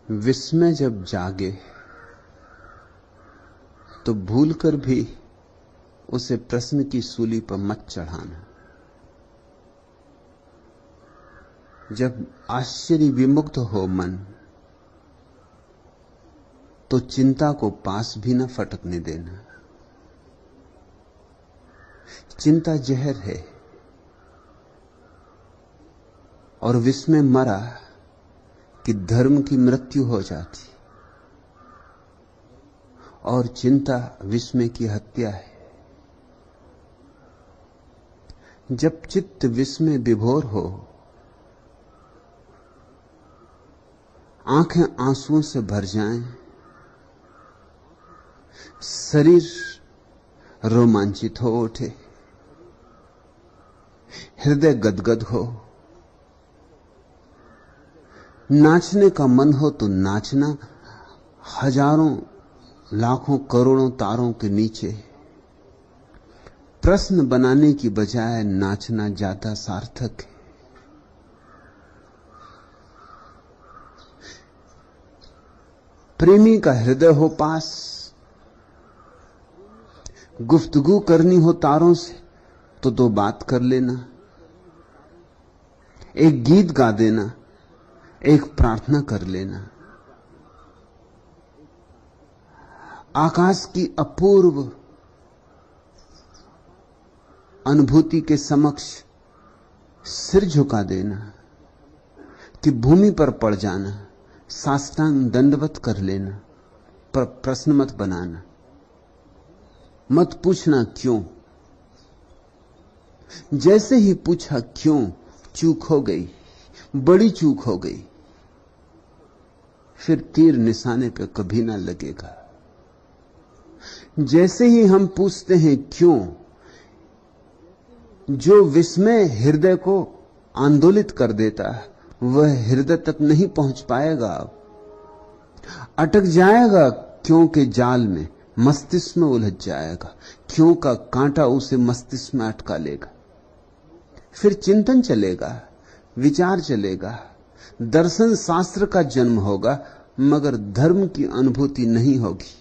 विस्मय जब जागे तो भूलकर भी उसे प्रश्न की सूली पर मत चढ़ाना। जब आश्चर्य विमुक्त हो मन तो चिंता को पास भी न फटकने देना। चिंता जहर है और विस्मय मरा कि धर्म की मृत्यु हो जाती और चिंता विस्मय की हत्या है। जब चित्त विस्मय विभोर हो, आंखें आंसुओं से भर जाएं, शरीर रोमांचित हो उठे, हृदय गदगद हो, नाचने का मन हो तो नाचना हजारों लाखों करोड़ों तारों के नीचे। प्रश्न बनाने की बजाय नाचना ज्यादा सार्थक है। प्रेमी का हृदय हो पास, गुफ्तगू करनी हो तारों से तो दो बात कर लेना, एक गीत गा देना, एक प्रार्थना कर लेना। आकाश की अपूर्व अनुभूति के समक्ष सिर झुका देना कि भूमि पर पड़ जाना, साष्टांग दंडवत कर लेना, पर प्रश्न मत बनाना, मत पूछना क्यों। जैसे ही पूछा क्यों, चूक हो गई, बड़ी चूक हो गई, फिर तीर निशाने पे कभी ना लगेगा। जैसे ही हम पूछते हैं क्यों, जो विस्मय हृदय को आंदोलित कर देता है वह हृदय तक नहीं पहुंच पाएगा, अटक जाएगा क्यों के जाल में, मस्तिष्क में उलझ जाएगा, क्यों का कांटा उसे मस्तिष्क में अटका लेगा। फिर चिंतन चलेगा, विचार चलेगा, दर्शन शास्त्र का जन्म होगा, मगर धर्म की अनुभूति नहीं होगी।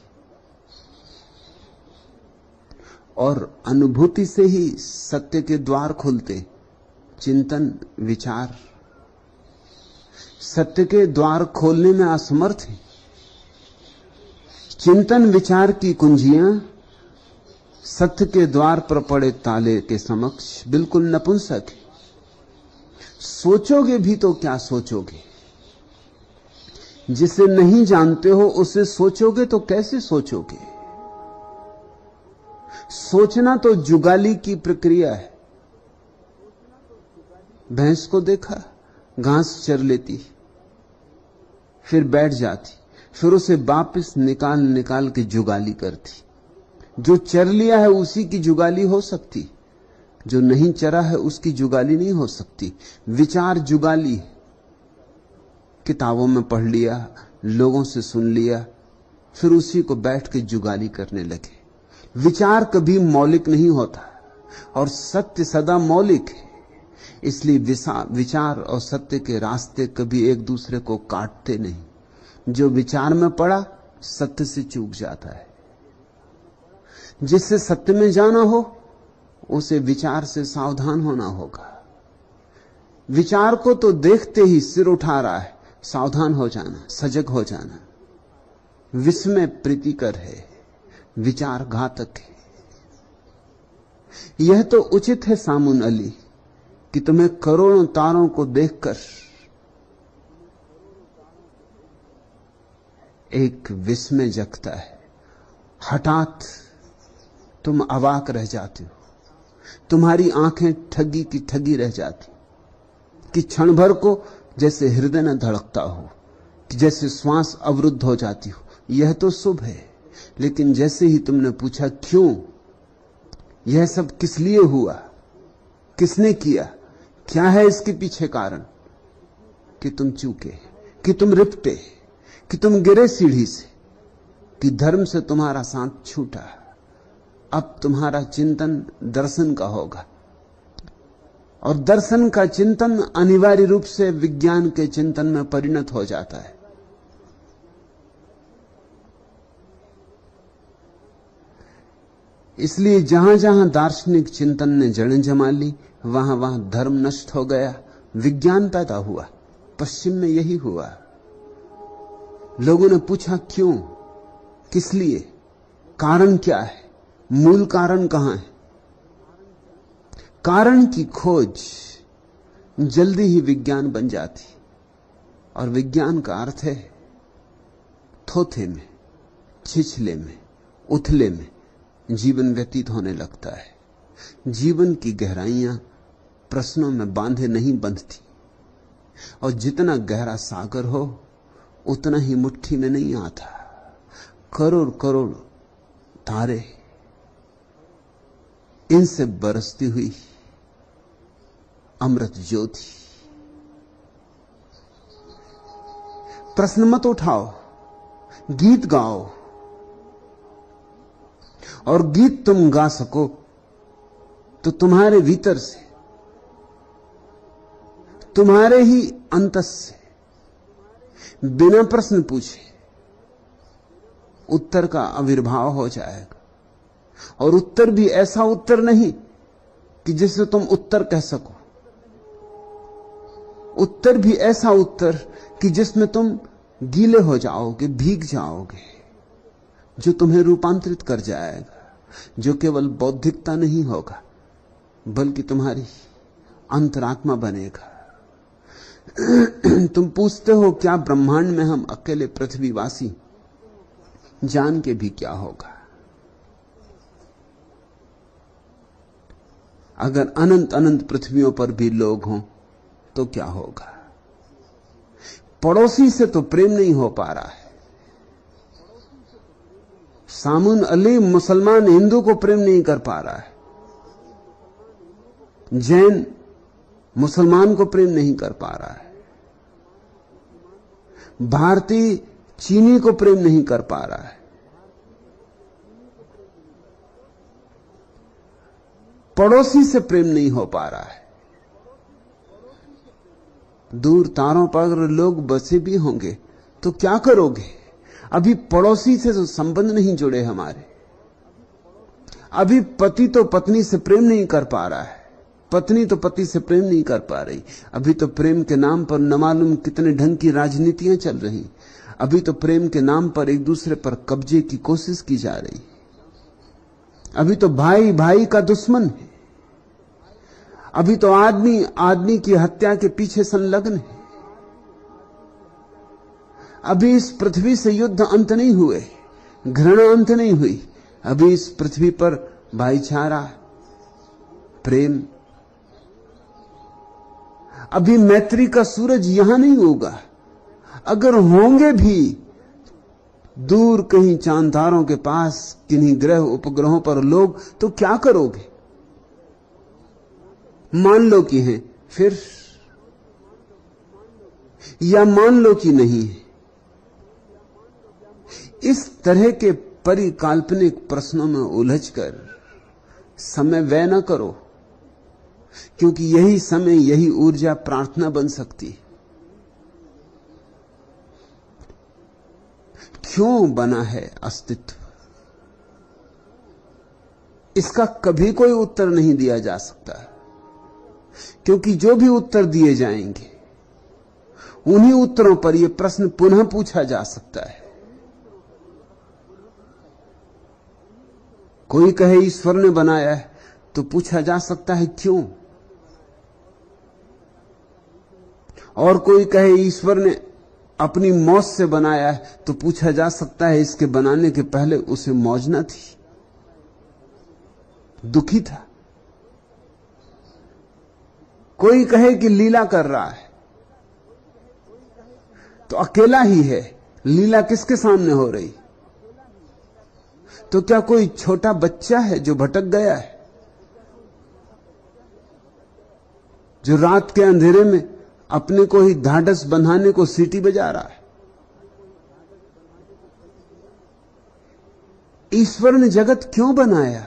और अनुभूति से ही सत्य के द्वार खुलते। चिंतन विचार सत्य के द्वार खोलने में असमर्थ है। चिंतन विचार की कुंजियां सत्य के द्वार पर पड़े ताले के समक्ष बिल्कुल नपुंसक है। सोचोगे भी तो क्या सोचोगे? जिसे नहीं जानते हो उसे सोचोगे तो कैसे सोचोगे? सोचना तो जुगाली की प्रक्रिया है। भैंस को देखा, घास चर लेती, फिर बैठ जाती, फिर उसे वापस निकाल निकाल के जुगाली करती। जो चर लिया है उसी की जुगाली हो सकती, जो नहीं चरा है उसकी जुगाली नहीं हो सकती। विचार जुगाली, किताबों में पढ़ लिया, लोगों से सुन लिया, फिर उसी को बैठ के जुगाली करने लगे। विचार कभी मौलिक नहीं होता और सत्य सदा मौलिक है। इसलिए विचार और सत्य के रास्ते कभी एक दूसरे को काटते नहीं। जो विचार में पड़ा सत्य से चूक जाता है। जिससे सत्य में जाना हो उसे विचार से सावधान होना होगा। विचार को तो देखते ही सिर उठा रहा है, सावधान हो जाना, सजग हो जाना। विस्मय प्रीतिकर है, विचार घातक है। यह तो उचित है सामुन अली कि तुम्हें करोड़ों तारों को देखकर एक विस्मय जगता है। हठात तुम अवाक रह जाते हो, तुम्हारी आंखें ठगी की ठगी रह जाती कि क्षण भर को जैसे हृदय न धड़कता हो, कि जैसे श्वास अवरुद्ध हो जाती हो। यह तो शुभ है, लेकिन जैसे ही तुमने पूछा क्यों, यह सब किस लिए हुआ, किसने किया, क्या है इसके पीछे कारण, कि तुम चूके, कि तुम रिपटे, कि तुम गिरे सीढ़ी से, कि धर्म से तुम्हारा साथ छूटा। अब तुम्हारा चिंतन दर्शन का होगा और दर्शन का चिंतन अनिवार्य रूप से विज्ञान के चिंतन में परिणत हो जाता है। इसलिए जहां जहां दार्शनिक चिंतन ने जड़ें जमा ली, वहां वहां धर्म नष्ट हो गया, विज्ञान पैदा हुआ। पश्चिम में यही हुआ। लोगों ने पूछा क्यों, किस लिए, कारण क्या है, मूल कारण कहां है। कारण की खोज जल्दी ही विज्ञान बन जाती, और विज्ञान का अर्थ है थोथे में, छिछले में, उथले में जीवन व्यतीत होने लगता है। जीवन की गहराइयां प्रश्नों में बांधे नहीं बंधती, और जितना गहरा सागर हो उतना ही मुट्ठी में नहीं आता। करोड़ करोड़ तारे, इनसे बरसती हुई अमृत ज्योति। प्रश्न मत उठाओ, गीत गाओ, और गीत तुम गा सको तो तुम्हारे भीतर से, तुम्हारे ही अंतस से, बिना प्रश्न पूछे उत्तर का आविर्भाव हो जाएगा। और उत्तर भी ऐसा उत्तर नहीं कि जिसे तुम उत्तर कह सको, उत्तर भी ऐसा उत्तर कि जिसमें तुम गीले हो जाओगे, भीग जाओगे, जो तुम्हें रूपांतरित कर जाएगा, जो केवल बौद्धिकता नहीं होगा बल्कि तुम्हारी अंतरात्मा बनेगा। तुम पूछते हो क्या ब्रह्मांड में हम अकेले पृथ्वीवासी, जान के भी क्या होगा। अगर अनंत अनंत पृथ्वियों पर भी लोग हों तो क्या होगा। पड़ोसी से तो प्रेम नहीं हो पा रहा है। सामुन अली मुसलमान हिंदू को प्रेम नहीं कर पा रहा है, जैन मुसलमान को प्रेम नहीं कर पा रहा है, भारतीय चीनी को प्रेम नहीं कर पा रहा है, पड़ोसी से प्रेम नहीं हो पा रहा है। दूर तारों पर अगर लोग बसे भी होंगे तो क्या करोगे। अभी पड़ोसी से तो संबंध नहीं जुड़े हमारे। अभी पति तो पत्नी से प्रेम नहीं कर पा रहा है, पत्नी तो पति से प्रेम नहीं कर पा रही। अभी तो प्रेम के नाम पर न मालूम कितने ढंग की राजनीतियां चल रही। अभी तो प्रेम के नाम पर एक दूसरे पर कब्जे की कोशिश की जा रही। अभी तो भाई भाई का दुश्मन है। अभी तो आदमी आदमी की हत्या के पीछे संलग्न है। अभी इस पृथ्वी से युद्ध अंत नहीं हुए, घृणा अंत नहीं हुई। अभी इस पृथ्वी पर भाईचारा, प्रेम, अभी मैत्री का सूरज यहां नहीं होगा। अगर होंगे भी दूर कहीं चांद तारों के पास, किन्हीं ग्रह उपग्रहों पर लोग, तो क्या करोगे। मान लो कि हैं फिर, या मान लो कि नहीं है। इस तरह के परिकाल्पनिक प्रश्नों में उलझकर समय व्यय न करो, क्योंकि यही समय, यही ऊर्जा प्रार्थना बन सकती है। क्यों बना है अस्तित्व, इसका कभी कोई उत्तर नहीं दिया जा सकता, क्योंकि जो भी उत्तर दिए जाएंगे उन्हीं उत्तरों पर यह प्रश्न पुनः पूछा जा सकता है। कोई कहे ईश्वर ने बनाया है तो पूछा जा सकता है क्यों, और कोई कहे ईश्वर ने अपनी मौत से बनाया है तो पूछा जा सकता है इसके बनाने के पहले उसे मौज न थी, दुखी था। कोई कहे कि लीला कर रहा है तो अकेला ही है, लीला किसके सामने हो रही। तो क्या कोई छोटा बच्चा है जो भटक गया है, जो रात के अंधेरे में अपने को ही ढांढस बंधाने को सीटी बजा रहा है। ईश्वर ने जगत क्यों बनाया,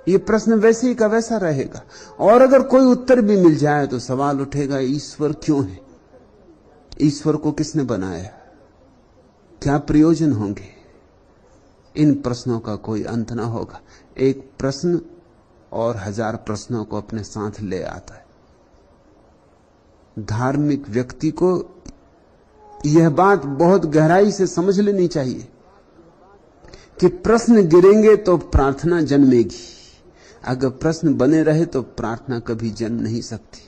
यह प्रश्न वैसे ही का वैसा रहेगा। और अगर कोई उत्तर भी मिल जाए तो सवाल उठेगा ईश्वर क्यों है, ईश्वर को किसने बनाया, क्या प्रयोजन होंगे। इन प्रश्नों का कोई अंत ना होगा। एक प्रश्न और 1000 प्रश्नों को अपने साथ ले आता है। धार्मिक व्यक्ति को यह बात बहुत गहराई से समझ लेनी चाहिए कि प्रश्न गिरेंगे तो प्रार्थना जन्मेगी, अगर प्रश्न बने रहे तो प्रार्थना कभी जन्म नहीं सकती।